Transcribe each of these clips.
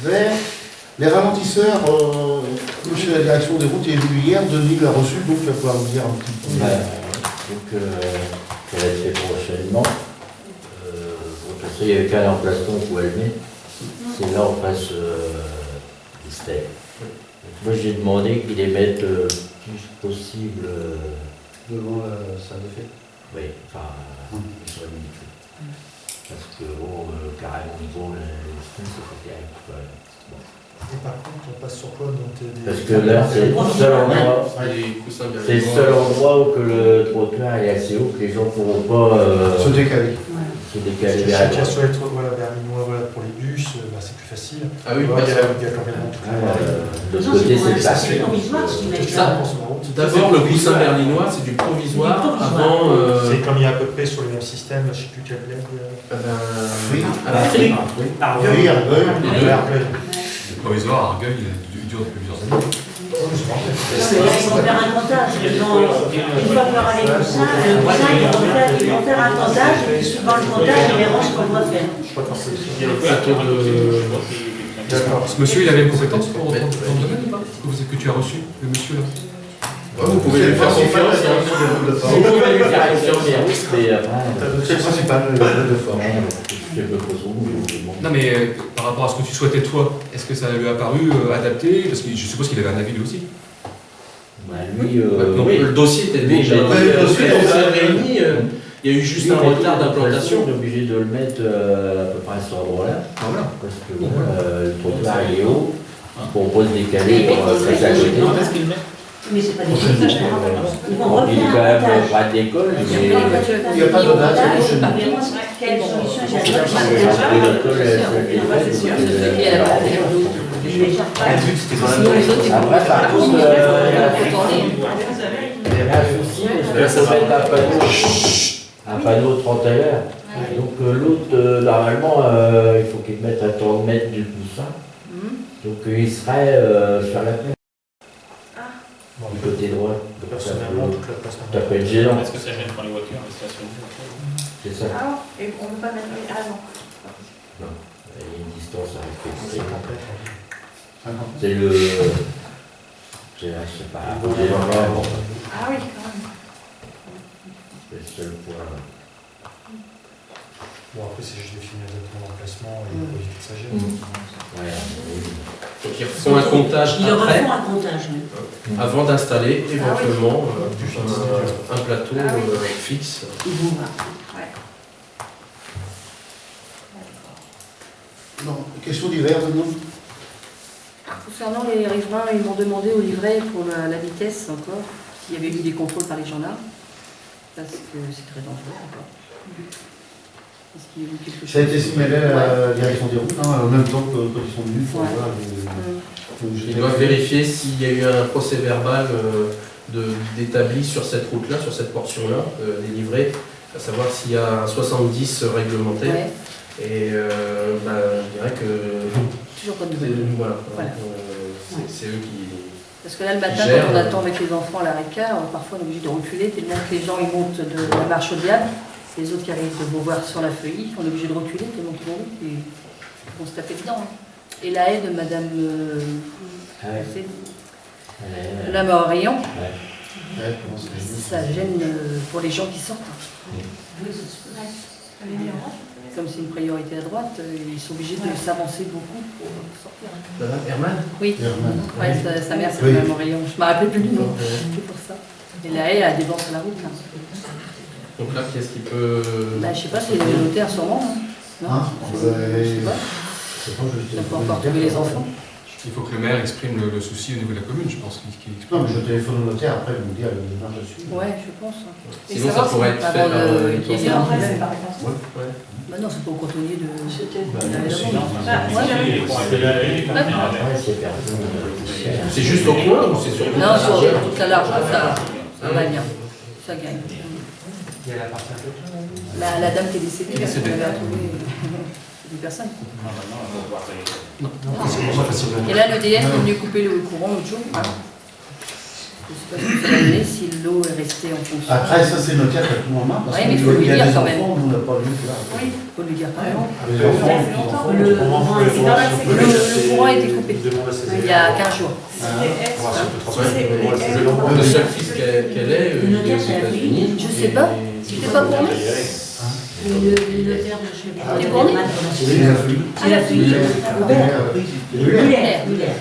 vert. Les ralentisseurs, monsieur la direction des routes est venu hier, Denis l'a reçu, donc il va pouvoir nous dire un petit peu. Donc, ça va être fait prochainement. Bon, de toute façon, il n'y avait qu'un emplacement pour le mettre. C'est là en face des steaks. Moi, j'ai demandé qu'ils les mettent le plus possible. Devant la salle de fête. Oui, enfin, sur la limite. Parce que, bon, carrément, gros, les steaks, c'est terrible. Bon. Et par contre, on passe sur quoi donc, Parce que là, c'est le seul endroit. C'est le seul endroit où que le trottoir est assez haut, que les gens ne pourront pas Se décaler. se décaler vers Chacun la sur les trottoirs, voilà, Berlinois, voilà, pour les bus, bah, c'est plus facile. Ah oui, Voilà, bien il y a sûr. complètement tout de l'autre côté, c'est ça. C'est provisoire, ce qu'ils mettent là. D'abord, le coussin berlinois, c'est du provisoire. Du provisoire. Avant, C'est comme il y a à peu près sur le même système, je ne sais plus quel bled. à la fripe. Argueil, Argueil. Le provisoire à Argueil, il dure depuis plusieurs années. Parce que là, ils vont faire un comptage. Une fois qu'on aura les coussins, le coussin, ils vont faire un comptage, et puis suivant le comptage, ils verront ce qu'on doit faire. D'accord. Ce monsieur, il avait une compétence pour dans le domaine ou pas que tu as reçu, le monsieur là? Vous pouvez lui faire confiance. Vous pouvez lui faire confiance, mais après, C'est le principal, le de forme. je me pose au bout. Non mais par rapport à ce que tu souhaitais toi, est-ce que ça lui a paru adapté? Parce que je suppose qu'il avait un avis lui aussi. Bah, lui, Donc, oui. le dossier était Oui, déjà le dossier réuni. Il y a eu juste un retard d'implantation. On est obligé de le mettre à peu près à cet endroit-là. Ah, voilà. Parce que bon, le trottoir il est haut. On peut se décaler pour passer à côté. Mais c'est pas des choses. Ils vont Il est refaire quand un même comptage. pas d'école, mais Il n'y a pas de date, c'est prochaine. Quelle solution l'école, j'ai elle se fait faite. Après, par contre, il y a un souci, parce qu'il faut mettre un panneau 30 à l'heure. Donc l'autre, normalement, il faut qu'il mette à 30 mètres du coussin. Donc il serait sur la plaine. Du côté droit. Personnellement, toute la place. Ça peut être gênant. Est-ce que ça gêne quand les voitures stationnées? C'est ça. Ah, et on ne peut pas mettre. Ah non. Non, il y a une distance à respecter. C'est C'est le. Je sais pas. J'ai vraiment. Ah oui, quand même. C'est le seul point. Bon, après, c'est juste définir exactement l'emplacement et pour éviter que ça gêne. Ouais, oui. Donc ils font un comptage Ils après, refont un comptage. Oui. avant d'installer éventuellement un plateau Ah oui. fixe. Ils vont voir. Ouais. Non, question d'hiver maintenant. Concernant les riverains, ils m'ont demandé au livret pour la vitesse encore, s'il y avait eu des contrôles par les gendarmes, parce que c'est très dangereux encore. Est-ce qu'il y a eu quelque chose? Ça a été signalé à la direction des routes, en même temps que quand ils sont venus. Pour Ouais. voir Ils doivent vérifier s'il y a eu un procès verbal d'établi sur cette route-là, sur cette portion-là, des livrets, à savoir s'il y a un 70 réglementé. Ouais, Et je dirais que toujours pas de c'est nouvelles. voilà, Voilà. c'est eux qui. Parce que là, le matin, Gère, quand on attend avec les enfants à l'arrêt de car, parfois on est obligé de reculer tellement que les gens ils montent de la marche au diable. Les autres qui arrivent de Beauvoir sur la feuillie, on est obligé de reculer tellement qu'ils vont vite et ils vont se taper dedans. Hein. Et la haie de Madame Madame Rayon, ça gêne pour les gens qui sortent. Comme c'est une priorité à droite, ils sont obligés de s'avancer beaucoup pour sortir. Madame Herman. Oui, Herman. ouais, sa mère c'est Oui. Madame Rayon. Je me rappelais plus du nom, c'est pour ça. Et la haie, elle déborde sur la route. Là. Donc là, qui est-ce qui peut. Bah, je sais pas s'il avait noté un sûrement. Non, Hein, je sais pas. C'est pas juste. On peut encore trouver les enfants. Il faut que le maire exprime le souci au niveau de la commune, je pense. Non, mais je téléphone au notaire, après, il me dit, il démarche dessus. Ouais, je pense. Et Sinon, ça savoir pourrait si- être fait avant par de- une qu'il y ait personne. un Après, problème. c'est par exemple. Ouais. Bah non, c'est pas au cantonnier de. C'est juste au coin ou c'est sur Non, sur toute la large, ça va bien. Ça gagne. Il y a la partie un peu. La dame qui est décédée, Qui est décédée. elle avait retrouvé des personnes. Non, c'est pour moi facilement. Et là, le DF est venu couper le courant l'autre jour. Hein. Je ne sais pas ce que ça va donner si l'eau est restée en fonction. Après, ça, c'est notaire à tout moment. Parce Ouais, mais il qu'il faut lui y a dire des quand enfants, même. on n'a pas vu là. Oui, il faut lui dire quand même. Les enfants, les petits-enfants. Le courant a été coupé il y a 15 jours. Le seul fils qu'elle est, il est aux États-Unis. Je sais pas. C'était pas pour nous. Le notaire de chez T'es pour nous C'est la fille. Ah, la fille. Muller. Muller.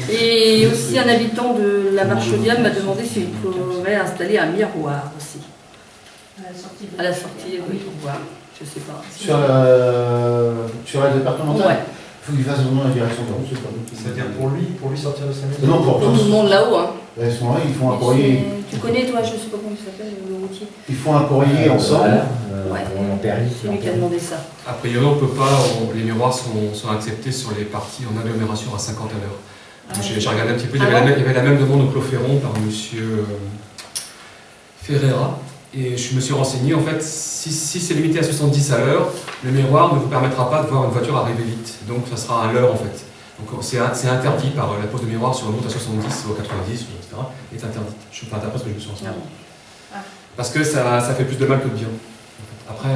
Et aussi un habitant de la Marchaudière m'a demandé s'il pourrait installer un miroir aussi. À la sortie, oui, pour voir. Je sais pas. Sur la départementale. Ouais. Il faut qu'il fasse vraiment la direction de route, c'est pas nous. C'est-à-dire pour lui sortir de sa maison. Non, pour Tout le tous. monde là-haut. Hein. À ce moment-là, ils font un courrier. Tu connais, toi, je sais pas comment il s'appelle, le routier. Ils font un courrier ensemble. Ouais. On permis. C'est lui qui a demandé ça. A priori, on peut pas, les miroirs sont acceptés sur les parties en agglomération à 50 à l'heure. J'ai regardé un petit peu, il y avait la même demande au Clos-Ferron par monsieur Ferreira. Et je me suis renseigné, en fait, si c'est limité à 70 à l'heure, le miroir ne vous permettra pas de voir une voiture arriver vite. Donc ça sera à l'heure, en fait. Donc c'est interdit par la pose de miroir sur une route à 70 ou à 90, etc. est interdite. Enfin, d'après ce que je me suis renseigné. Parce que ça fait plus de mal que de bien. Après...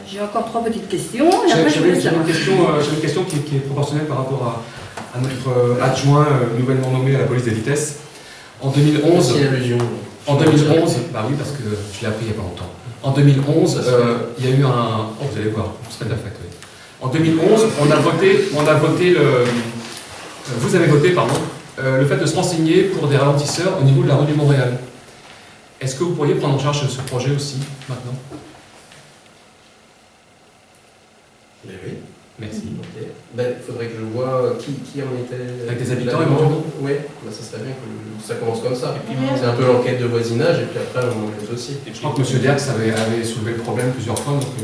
J'ai encore 3 petites questions et après je vous laisse la main. J'ai une question qui est proportionnelle par rapport à notre adjoint nouvellement nommé à la police des vitesses. En 2011, bah oui, parce que je l'ai appris il n'y a pas longtemps. En 2011, il y a eu un... Oh, vous allez voir, ce serait de la fête, oui. En 2011, on a voté vous avez voté, pardon, le fait de se renseigner pour des ralentisseurs au niveau de la rue du Montréal. Est-ce que vous pourriez prendre en charge ce projet aussi, maintenant? Oui. Merci. Il faudrait que je vois qui en était. Avec des habitants éventuellement. Oui, ça serait bien que ça commence comme ça. C'est un peu l'enquête de voisinage et puis après on enquête aussi. Je crois que M. Derks avait soulevé le problème plusieurs fois, donc je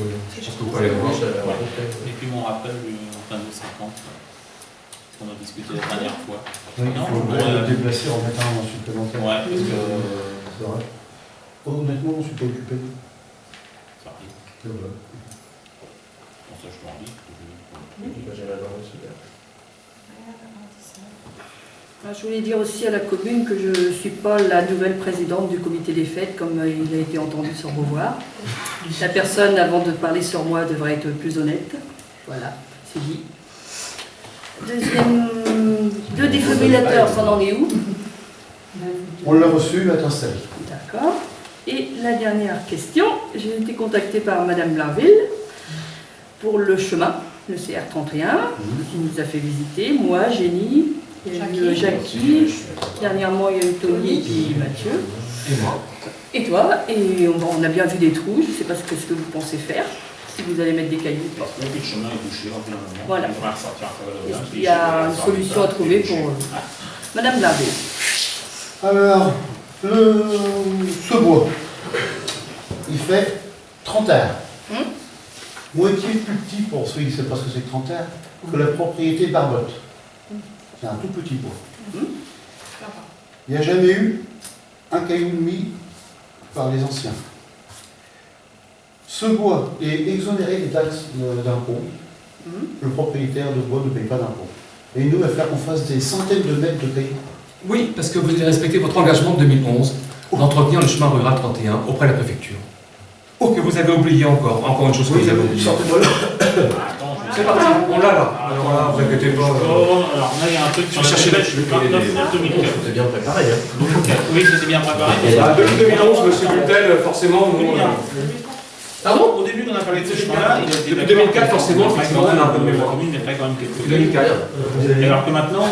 pense que vous pouvez aller le voir. Et puis mon rappel en 50, qu'on a discuté la dernière fois. Oui, il faut le déplacer en mettant un supplémentaire. Ouais, parce que C'est vrai. Honnêtement, je suis pas occupé. ça arrive. C'est vrai. Pour ça, je te dis. Je voulais dire aussi à la commune que je ne suis pas la nouvelle présidente du comité des fêtes, comme il a été entendu sur Beauvoir. La personne, avant de parler sur moi, devrait être plus honnête. Voilà, c'est dit. Deuxième, 2 défibrillateurs, ça en est où? On l'a reçu à Tincelle. D'accord. Et la dernière question, j'ai été contactée par Madame Blainville pour le chemin, le CR31, qui nous a fait visiter, moi, Jenny, il y a eu Jackie, dernièrement il y a eu Tony et puis Mathieu. Et moi. Et toi, et on a bien vu des trous, je ne sais pas ce que vous pensez faire, si vous allez mettre des cailloux ou pas. Le chemin est bouché en plein moment. Voilà. Il faudra ressortir un peu Il y a une solution à trouver pour Madame Blainville. Alors, ce bois, il fait 30 airs. Moitié plus petit pour ceux qui ne savent pas ce que c'est que 30 airs, que la propriété Barbotte. C'est un tout petit bois. Il n'y a jamais eu un caillou mis par les anciens. Ce bois est exonéré des taxes d'impôt. Le propriétaire de bois ne paye pas d'impôt. Et il nous va faire qu'on fasse des centaines de mètres de cailloux. Oui, parce que vous avez respecté votre engagement de 2011 d'entretenir le chemin rural 31 auprès de la préfecture. Oh, que vous avez oublié encore une chose que vous avez oubliée. Sortez-moi là. C'est parti, on l'a là. Alors là, vous inquiétez pas. Alors là, il y a un truc sur la dépêche du 29 août 2004. C'était bien préparé. Hein. Oui, c'était bien préparé. Depuis 2011, M. Bultel, forcément, nous... Ah bon? Au début, on a parlé de ce chemin-là. Depuis 2004, forcément, effectivement, on a un peu de La mémoire. commune mettrait quand même quelques 2004. Et alors que maintenant,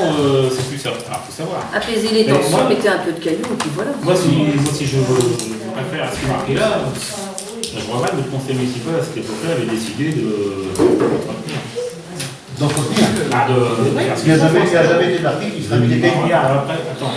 c'est plus ça. Alors, faut savoir. Apaiser les tensions, mettez un peu de cailloux et puis voilà. Moi, si je préfère à ce qui est marqué là, je vois mal que le conseil municipal à cette époque-là avait décidé D'entretenir. de. Il n'y a jamais été marqué qu'il serait mis des cailloux. Après, attends.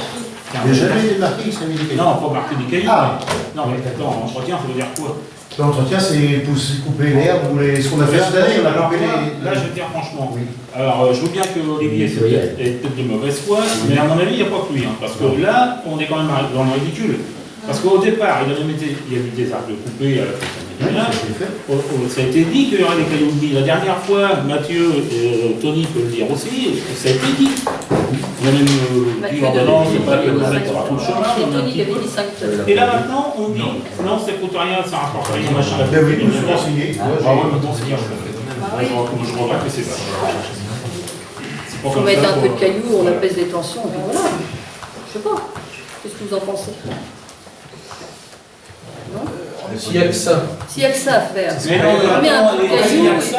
Il n'y a jamais été marqué qu'il serait mis des cailloux. Non, pas marquer des cailloux. Ah. Non, mais attends, entretien, ça veut dire quoi? L'entretien, c'est couper l'herbe ou ce qu'on a fait cette année. On a Alors coupé là, je vais te dire franchement, oui. Alors, je veux bien que Olivier est peut-être de mauvaise foi, mais à mon avis, il n'y a pas que lui. Hein, parce que là, on est quand même dans le ridicule. Parce qu'au départ, il y a eu des arbres coupés à la Là, c'est fait. ça a été dit qu'il y aurait des cailloux gris. La dernière fois, Mathieu et Tony peuvent le dire aussi, ça a été dit. On a même dit l'ordonnance, c'est pas que le mec aura tout le chemin. on a un Tony, petit il avait peu. dit 5 tonnes. Et là maintenant, on dit non, ça coûte rien, ça rapporte rien, machin. Ben oui, je me suis renseigné. Ah ouais, maintenant c'est bien. Moi je regrette que c'est pas. C'est pas Il faut comme mettre ça un peu de pour- cailloux, on apaise les tensions, et puis voilà. Je sais pas. Qu'est-ce que vous en pensez? Non? S'il y a que ça. S'il y a que ça à faire. Mais non, on met un peu de il y a cailloux. que ça.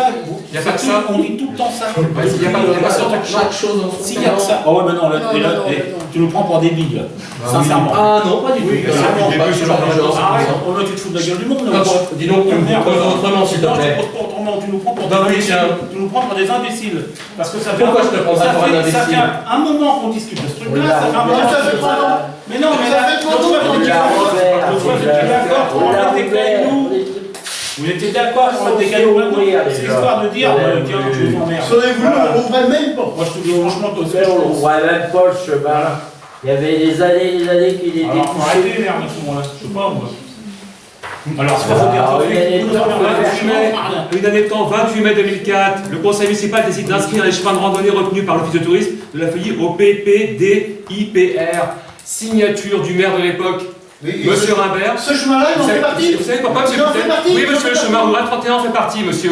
Il y a pas que ça. On dit tout le temps ça. Il y a pas de Chaque chose en son S'il y a que ça. Oh ouais, mais non, là, Non, et là, non, eh, non. tu nous prends pour des billes, là. Sincèrement. Ah non, pas du tout. Oui, Vraiment depuis pas le ce début, genre de ce genre de choses. Arrête, on va, tu te fous de la gueule du monde. Ah bon, dis donc, tu me poses autrement, s'il te Non, je plaît. te pose pas autrement, tu nous prends pour Bah des oui, imbéciles. tiens. Tu nous prends pour des imbéciles. Parce que ça fait Pourquoi je te prendrais pour un ça imbécile? fait un moment qu'on discute de ce truc-là, ça fait un moment. Ça fait 3 ans. Mais non, mais Ça là, fait l'autre fois, vous étiez d'accord pour mettre des cailloux. Vous étiez d'accord pour mettre des cailloux maintenant. C'est histoire de dire, tiens, je vous emmerde. Si on avait voulu, on ouvrait même pas. Moi, je te dis franchement, que Mais on voit même pas le chemin. Il y avait des années qu'il était alors, faut touché. arrêter, merde, à ce moment-là. Je sais pas, moi. Alors, c'est pas faut dire tout de suite. Vous nous emmerdez. Une année de temps, 28 mai 2004, le conseil municipal décide d'inscrire les chemins de randonnée retenus par l'office de tourisme de la feuille au PPDIPR. Signature du maire de l'époque, monsieur Rimbert. Ce chemin-là, il en fait partie. Vous savez pourquoi, monsieur Il en fait Coutet? partie. Oui, monsieur, le chemin rural 31 en fait partie, monsieur.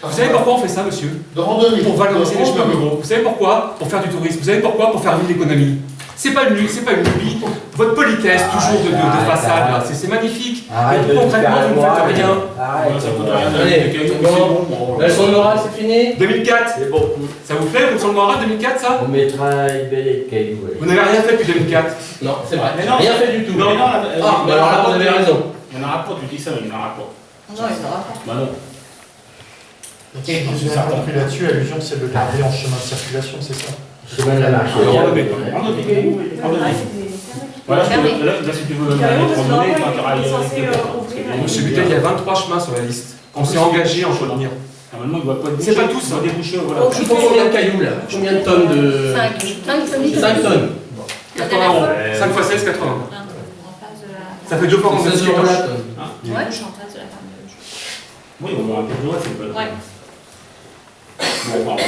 Vous savez pourquoi on fait ça, monsieur? De randonnée. Pour valoriser les chemins ruraux. Vous savez pourquoi? Pour faire du tourisme. Vous savez pourquoi? Pour faire vivre l'économie. C'est pas une lubie. Votre politesse, toujours de façade, là, c'est magnifique. Arrête Mais de concrètement, faire vous ne faites rien. Arrête. Ça coûte rien Allez, d'aller des cailloux, bon. c'est bon. La leçon de morale, c'est fini? 2004, C'est bon. ça vous plaît, leçon de morale 2004, ça? On mettra une belle caillou. Vous n'avez rien fait depuis 2004. Non, c'est vrai. Mais non, Rien fait du tout. Mais non, Ah, mais alors là, vous avez raison. Il y en aura pas, tu dis ça, mais il y en aura pas. Non, il n'aura pas. Bah non. Donc, si j'ai bien compris là-dessus, l'allusion c'est de le garder en chemin de circulation, c'est ça? Chemin de la marche. Randonnée. Voilà, Fermé. là, si tu veux mettre randonnée, quand tu auras Monsieur Butel, il y a 23 chemins sur la liste. On s'est engagé en choisir. Normalement, il ne doit pas être C'est pas tous, il doit hein. déboucher, voilà. Il faut combien de cailloux là? Combien de tonnes de. 5 tonnes. 5 tonnes. La dernière fois. 5 x 16, 80. En face de la... Ça fait 2 fois qu'on 16 a euros la dit. tonne. Ouais. Je suis en face de la femme de... Oui, on va un peu de droit, c'est pas Ouais. Bon, voilà.